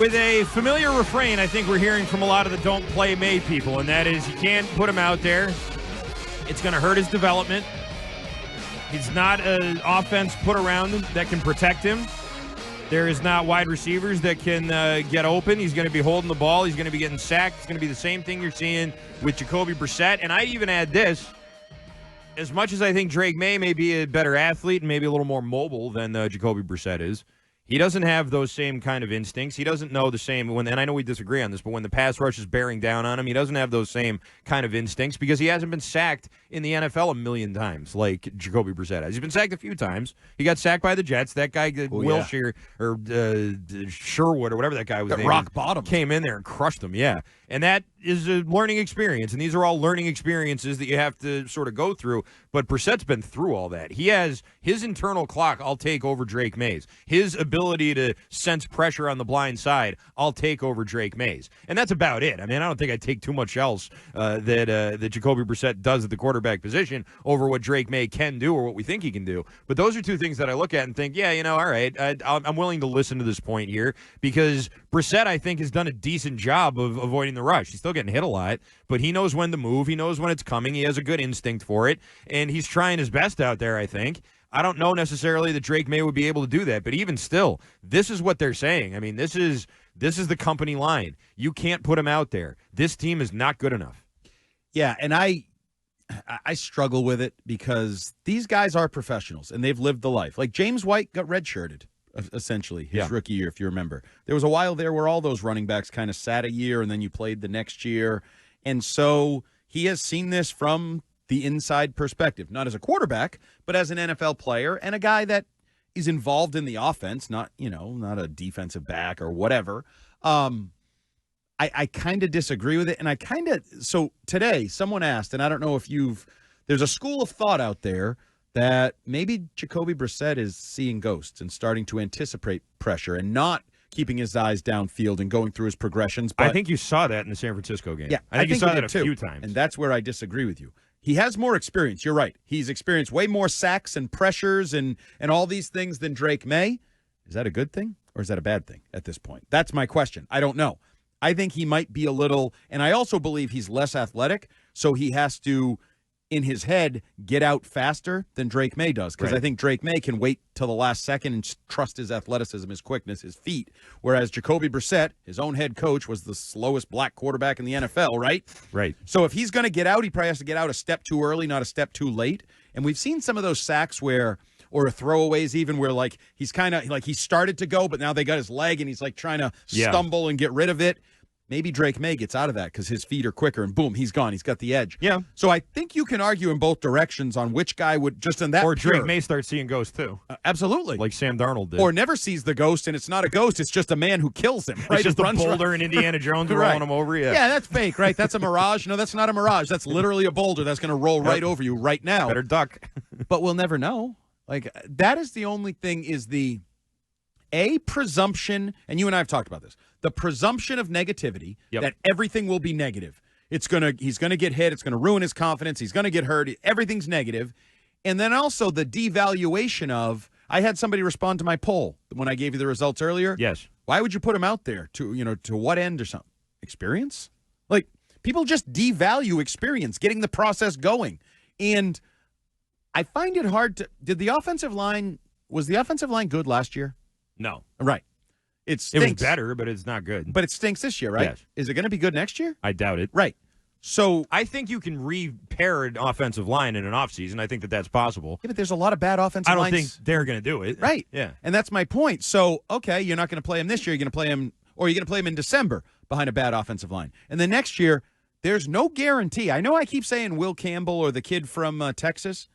With a familiar refrain, I think we're hearing from a lot of the don't play May people, and that is you can't put him out there. It's going to hurt his development. He's not an offense put around him that can protect him. There is not wide receivers that can get open. He's going to be holding the ball. He's going to be getting sacked. It's going to be the same thing you're seeing with Jacoby Brissett. And I even add this. As much as I think Drake Maye may be a better athlete and maybe a little more mobile than Jacoby Brissett is, he doesn't have those same kind of instincts. He doesn't know the same, and I know we disagree on this, but when the pass rush is bearing down on him, he doesn't have those same kind of instincts because he hasn't been sacked in the NFL a million times like Jacoby Brissett has. He's been sacked a few times. He got sacked by the Jets. That guy, Wilshire, or Sherwood, or whatever that guy was. That rock bottom. Came in there and crushed him, yeah. And that is a learning experience, and these are all learning experiences that you have to sort of go through. But Brissett's been through all that. He has his internal clock, I'll take over Drake Maye's. His ability to sense pressure on the blind side, I'll take over Drake Maye's. And that's about it. I mean, I don't think I'd take too much else that Jacoby Brissett does at the quarterback position over what Drake Maye can do or what we think he can do. But those are two things that I look at and think, yeah, all right, I'm willing to listen to this point here because Brissett, I think, has done a decent job of avoiding the rush. He's still getting hit a lot, but he knows when to move. He knows when it's coming. He has a good instinct for it, and he's trying his best out there, I think. I don't know necessarily that Drake Maye would be able to do that, but even still, this is what they're saying. I mean, this is the company line. You can't put him out there. This team is not good enough. Yeah, and I struggle with it because these guys are professionals, and they've lived the life. Like James White got redshirted, essentially, his rookie year, if you remember. There was a while there where all those running backs kind of sat a year, and then you played the next year. And so he has seen this from the inside perspective, not as a quarterback, but as an NFL player and a guy that is involved in the offense, not a defensive back or whatever. I kind of disagree with it. And so today someone asked, and I don't know if there's a school of thought out there that maybe Jacoby Brissett is seeing ghosts and starting to anticipate pressure and not keeping his eyes downfield and going through his progressions. But I think you saw that in the San Francisco game. Yeah, I think you saw that a few times. And that's where I disagree with you. He has more experience. You're right. He's experienced way more sacks and pressures and all these things than Drake Maye. Is that a good thing or is that a bad thing at this point? That's my question. I don't know. I think he might be a little, and I also believe he's less athletic, so he has to, in his head, get out faster than Drake Maye does. Because I think Drake Maye can wait till the last second and trust his athleticism, his quickness, his feet. Whereas Jacoby Brissett, his own head coach, was the slowest black quarterback in the NFL, right? Right. So if he's going to get out, he probably has to get out a step too early, not a step too late. And we've seen some of those sacks or throwaways even where like he's kind of like he started to go, but now they got his leg and he's like trying to stumble and get rid of it. Maybe Drake Maye gets out of that because his feet are quicker and boom, he's gone. He's got the edge. Yeah. So I think you can argue in both directions on which guy would just in that. Or Drake Maye starts seeing ghosts too. Absolutely. Like Sam Darnold did. Or never sees the ghost and it's not a ghost. It's just a man who kills him. Right? It's just a boulder in Indiana Jones rolling him over. Yeah. Yeah, that's fake, right? That's a mirage. No, that's not a mirage. That's literally a boulder that's going to roll right over you right now. Better duck. But we'll never know. Like that is the only thing is the presumption, and you and I have talked about this, the presumption of negativity that everything will be negative. He's going to get hit. It's going to ruin his confidence. He's going to get hurt. Everything's negative. And then also the devaluation of, I had somebody respond to my poll when I gave you the results earlier. Yes. Why would you put him out there to what end or something? Experience? Like people just devalue experience, getting the process going. And I find it hard to, was the offensive line good last year? No. Right. It was better, but it's not good. But it stinks this year, right? Yes. Is it going to be good next year? I doubt it. Right. So I think you can repair an offensive line in an offseason. I think that's possible. Yeah, but there's a lot of bad offensive lines. I don't think they're going to do it. Right. Yeah. And that's my point. So, okay, you're not going to play him this year. You're going to play him, or you're going to play him in December behind a bad offensive line. And then next year, there's no guarantee. I know I keep saying Will Campbell or the kid from Texas.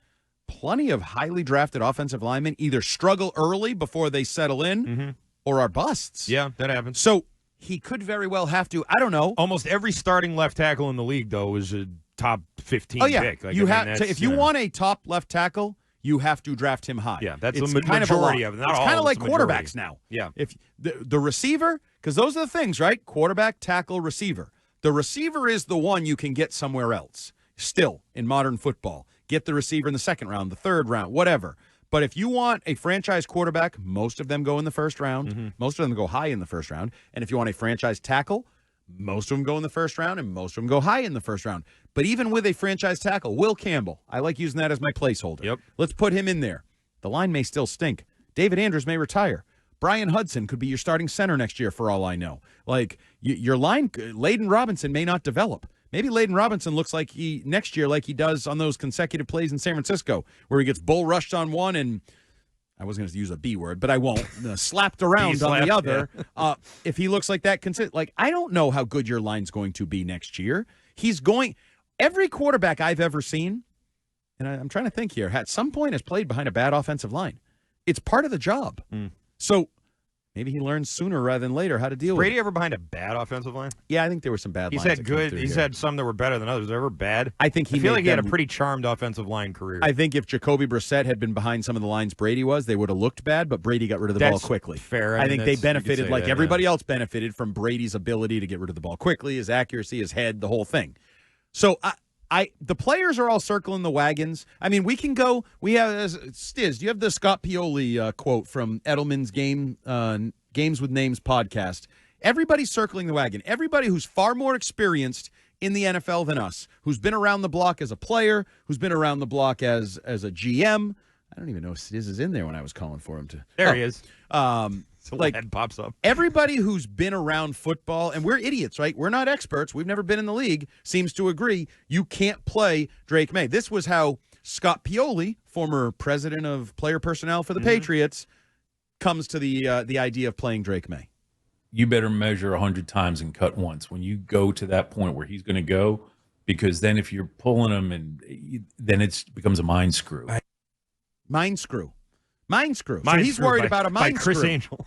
Plenty of highly drafted offensive linemen either struggle early before they settle in or are busts. Yeah, that happens. So he could very well have to. I don't know. Almost every starting left tackle in the league, though, is a top 15 pick. Like, if you want a top left tackle, you have to draft him high. Yeah, that's the majority of it. It's kind of like quarterbacks now. Yeah. If the receiver, because those are the things, right? Quarterback, tackle, receiver. The receiver is the one you can get somewhere else. Still, in modern football. Get the receiver in the second round, the third round, whatever. But if you want a franchise quarterback, most of them go in the first round. Most of them go high in the first round. And if you want a franchise tackle, most of them go in the first round, and most of them go high in the first round. But even with a franchise tackle, Will Campbell, I like using that as my placeholder. Yep. Let's put him in there. The line may still stink. David Andrews may retire. Brian Hudson could be your starting center next year for all I know. Like, your line, Layden Robinson may not develop. Maybe Layden Robinson looks like next year like he does on those consecutive plays in San Francisco where he gets bull rushed on one and I was going to use a B word, but I won't. Slapped around on the other. Yeah. If he looks like that, I don't know how good your line's going to be next year. Every quarterback I've ever seen, and I'm trying to think here, at some point has played behind a bad offensive line. It's part of the job. So maybe he learns sooner rather than later how to deal with it. Brady ever behind a bad offensive line? Yeah, I think there were some bad lines. He's had some that were better than others. Ever bad? I feel like he had a pretty charmed offensive line career. I think if Jacoby Brissett had been behind some of the lines Brady was, they would have looked bad, but Brady got rid of the ball quickly. Fair. I think they benefited like everybody else benefited from Brady's ability to get rid of the ball quickly, his accuracy, his head, the whole thing. So the players are all circling the wagons. I mean, we can go. We have Stiz. Do you have the Scott Pioli quote from Edelman's Games with Names podcast? Everybody's circling the wagon. Everybody who's far more experienced in the NFL than us, who's been around the block as a player, who's been around the block as a GM. I don't even know if Stiz is in there when I was calling for him to. There he is. So head pops up. Everybody who's been around football, and we're idiots, right? We're not experts. We've never been in the league, seems to agree you can't play Drake Maye. This was how Scott Pioli, former president of player personnel for the Patriots, comes to the idea of playing Drake Maye. You better measure 100 times and cut once when you go to that point where he's going to go, because then if you're pulling him, then it becomes a mind screw. Mind screw. So he's worried about a mind screw. By Chris Angel.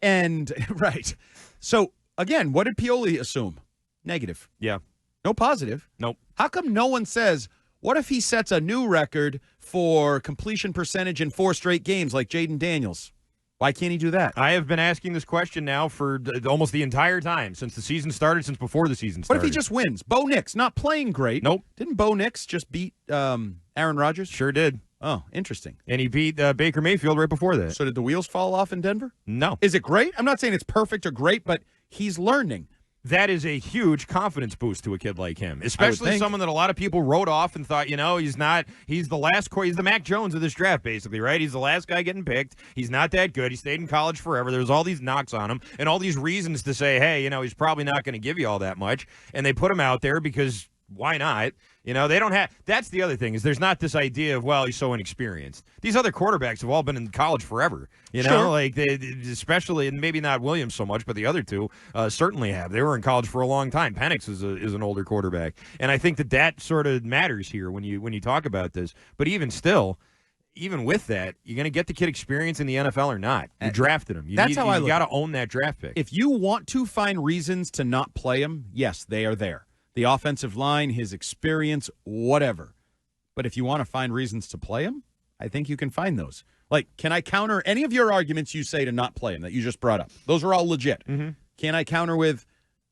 And, right. So, again, what did Pioli assume? Negative. Yeah. No positive. Nope. How come no one says, what if he sets a new record for completion percentage in 4 straight games like Jaden Daniels? Why can't he do that? I have been asking this question now for almost the entire time, since the season started, since before the season started. What if he just wins? Bo Nix, not playing great. Nope. Didn't Bo Nix just beat Aaron Rodgers? Sure did. Oh, interesting. And he beat Baker Mayfield right before that. So did the wheels fall off in Denver? No. Is it great? I'm not saying it's perfect or great, but he's learning. That is a huge confidence boost to a kid like him, especially someone that a lot of people wrote off and thought, he's the Mac Jones of this draft, basically, right? He's the last guy getting picked. He's not that good. He stayed in college forever. There's all these knocks on him and all these reasons to say, hey, he's probably not going to give you all that much. And they put him out there because why not? They don't have – that's the other thing is there's not this idea of, well, he's so inexperienced. These other quarterbacks have all been in college forever, Sure. Like they especially – and maybe not Williams so much, but the other two certainly have. They were in college for a long time. Penix is an older quarterback. And I think that sort of matters here when you talk about this. But even still – even with that, you're going to get the kid experience in the NFL or not. You drafted him. You got to own that draft pick. If you want to find reasons to not play him, yes, they are there. The offensive line, his experience, whatever. But if you want to find reasons to play him, I think you can find those. Like, can I counter any of your arguments you say to not play him that you just brought up? Those are all legit. Can I counter with,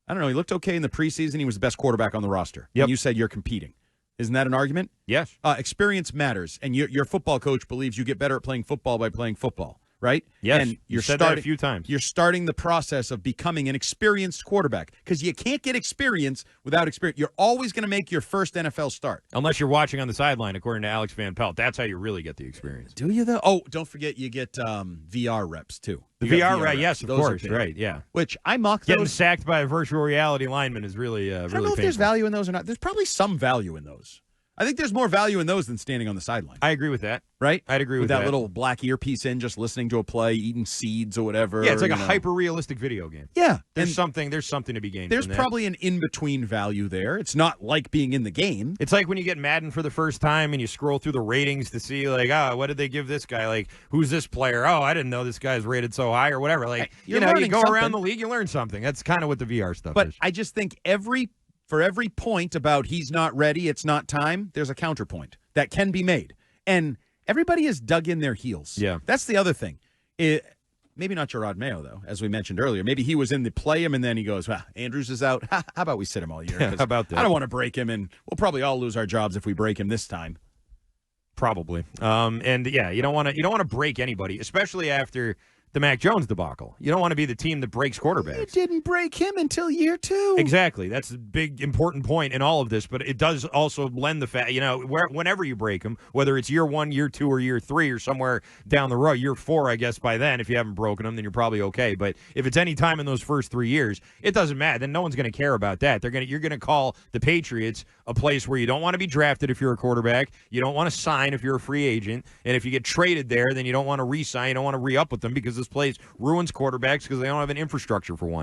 I don't know, he looked okay in the preseason. He was the best quarterback on the roster. Yep. And you said you're competing. Isn't that an argument? Yes. Experience matters, and your football coach believes you get better at playing football by playing football, right? Yes. And you said that a few times. You're starting the process of becoming an experienced quarterback because you can't get experience without experience. You're always going to make your first NFL start. Unless you're watching on the sideline, according to Alex Van Pelt. That's how you really get the experience. Do you, though? Oh, don't forget you get VR reps, too. The VR, right? Yes, of course. Right, yeah. Which I mock those. Getting sacked by a virtual reality lineman is really I don't know if there's value in those or not. There's probably some value in those. I think there's more value in those than standing on the sideline. I agree with that. Right? I'd agree with that. With that little black earpiece in, just listening to a play, eating seeds or whatever. Yeah, it's like a hyper-realistic video game. Yeah. There's something to be gained. There's probably an in-between value there. It's not like being in the game. It's like when you get Madden for the first time and you scroll through the ratings to see, like, what did they give this guy? Like, who's this player? Oh, I didn't know this guy's rated so high or whatever. Like, you go around the league, you learn something. That's kind of what the VR stuff is. But I just think for every point about he's not ready, it's not time, there's a counterpoint that can be made. And everybody has dug in their heels. Yeah. That's the other thing. Maybe not Gerard Mayo, though, as we mentioned earlier. Maybe he was in the play him, and then he goes, well, Andrews is out. How about we sit him all year? Yeah, how about that? I don't want to break him, and we'll probably all lose our jobs if we break him this time. Probably. And yeah, you don't want to break anybody, especially after the Mac Jones debacle. You don't want to be the team that breaks quarterbacks. You didn't break him until year 2. Exactly. That's a big, important point in all of this, but it does also lend the fact, whenever you break them, whether it's year 1, year 2, or year 3, or somewhere down the road, year 4, I guess by then, if you haven't broken them, then you're probably okay. But if it's any time in those first 3 years, it doesn't matter. Then no one's going to care about that. You're going to call the Patriots a place where you don't want to be drafted if you're a quarterback. You don't want to sign if you're a free agent. And if you get traded there, then you don't want to re-sign. You don't want to re-up with them because this place ruins quarterbacks because they don't have an infrastructure for one.